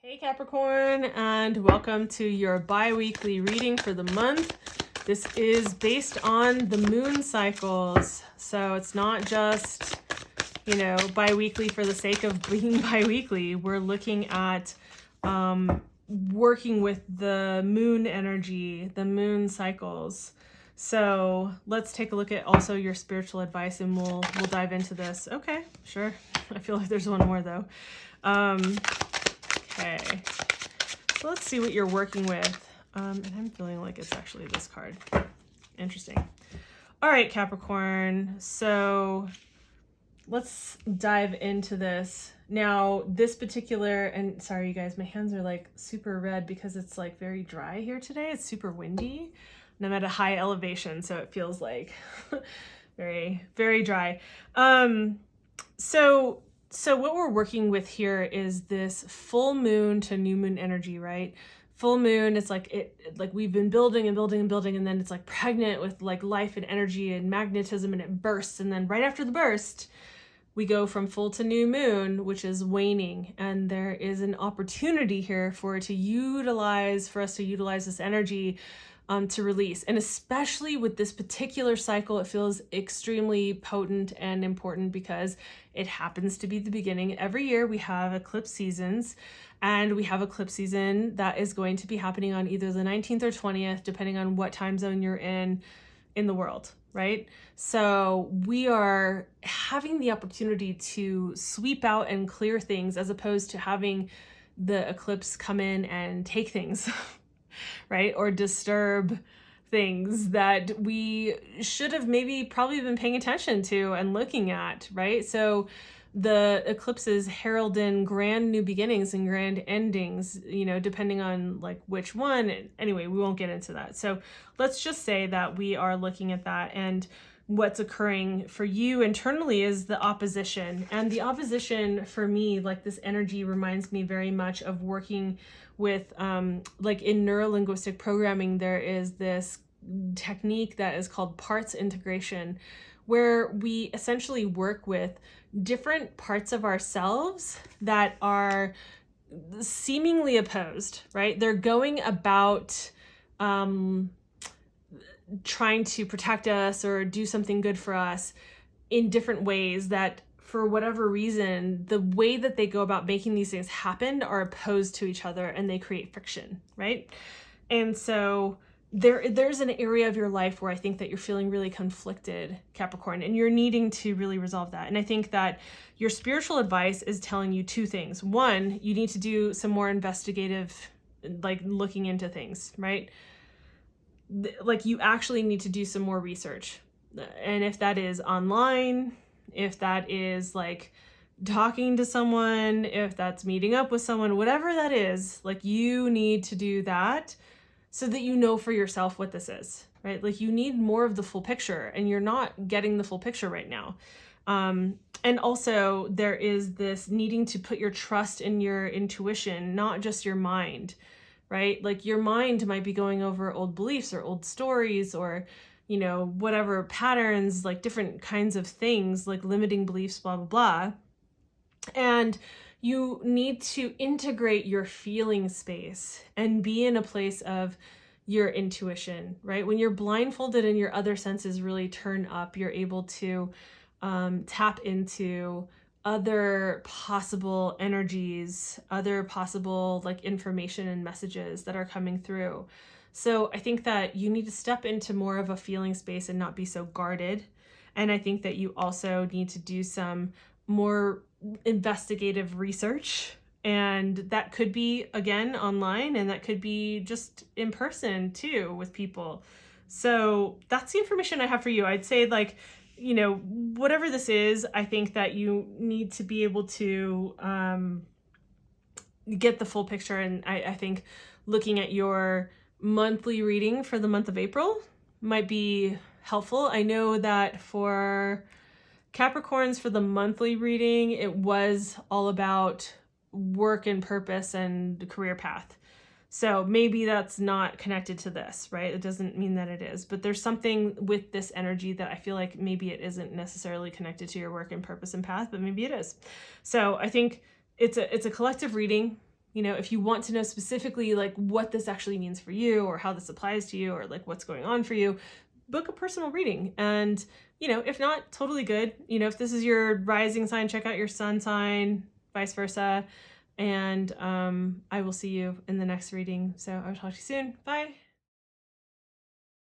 Hey Capricorn, and welcome to your bi-weekly reading for the month. This is based on the moon cycles, so it's not just, bi-weekly for the sake of being bi-weekly. We're looking at working with the moon energy, the moon cycles. So let's take a look at also your spiritual advice, and we'll dive into this. Okay, sure. I feel like there's one more though. Okay, so let's see what you're working with. And I'm feeling like it's actually this card. Interesting. All right, Capricorn. So let's dive into this. Now, this particular, and sorry, you guys, my hands are like super red because it's like very dry here today. It's super windy and I'm at a high elevation, so it feels like very, very dry. So what we're working with here is this full moon to new moon energy, right? Full moon, it's like like we've been building and building and building, and then it's like pregnant with like life and energy and magnetism, and it bursts. And then right after the burst, we go from full to new moon, which is waning. And there is an opportunity here for us to utilize this energy to release. And especially with this particular cycle, it feels extremely potent and important because it happens to be the beginning. Every year we have eclipse seasons, and we have eclipse season that is going to be happening on either the 19th or 20th, depending on what time zone you're in the world, right? So we are having the opportunity to sweep out and clear things, as opposed to having the eclipse come in and take things. Right? Or disturb things that we should have probably been paying attention to and looking at, right? So the eclipses herald in grand new beginnings and grand endings, depending on like which one. Anyway, we won't get into that. So let's just say that we are looking at that, and what's occurring for you internally is the opposition. And the opposition for me, like this energy, reminds me very much of working with like in neuro-linguistic programming. There is this technique that is called parts integration, where we essentially work with different parts of ourselves that are seemingly opposed, right? They're going about trying to protect us or do something good for us in different ways that, for whatever reason, the way that they go about making these things happen are opposed to each other, and they create friction, right? And so there's an area of your life where I think that you're feeling really conflicted, Capricorn, and you're needing to really resolve that. And I think that your spiritual advice is telling you two things. One, you need to do some more investigative, like looking into things, right? Like you actually need to do some more research. And if that is online, if that is like talking to someone, if that's meeting up with someone, whatever that is, like you need to do that so that you know for yourself what this is, right? Like you need more of the full picture, and you're not getting the full picture right now. And also there is this needing to put your trust in your intuition, not just your mind, right? Like your mind might be going over old beliefs or old stories or whatever patterns, like different kinds of things, like limiting beliefs, blah, blah, blah. And you need to integrate your feeling space and be in a place of your intuition, right? When you're blindfolded and your other senses really turn up, you're able to tap into other possible energies, other possible like information and messages that are coming through. So I think that you need to step into more of a feeling space and not be so guarded. And I think that you also need to do some more investigative research. And that could be, again, online, and that could be just in person too with people. So that's the information I have for you. I'd say like, whatever this is, I think that you need to be able to get the full picture. And I think looking at your monthly reading for the month of April might be helpful. I know that for Capricorns, for the monthly reading, it was all about work and purpose and career path. So maybe that's not connected to this, right? It doesn't mean that it is, but there's something with this energy that I feel like maybe it isn't necessarily connected to your work and purpose and path, but maybe it is. So I think it's a collective reading. You know, if you want to know specifically like what this actually means for you or how this applies to you or like what's going on for you, book a personal reading. And, you know, if not, totally good. You know, if this is your rising sign, check out your sun sign, vice versa. And I will see you in the next reading. So I will talk to you soon. Bye.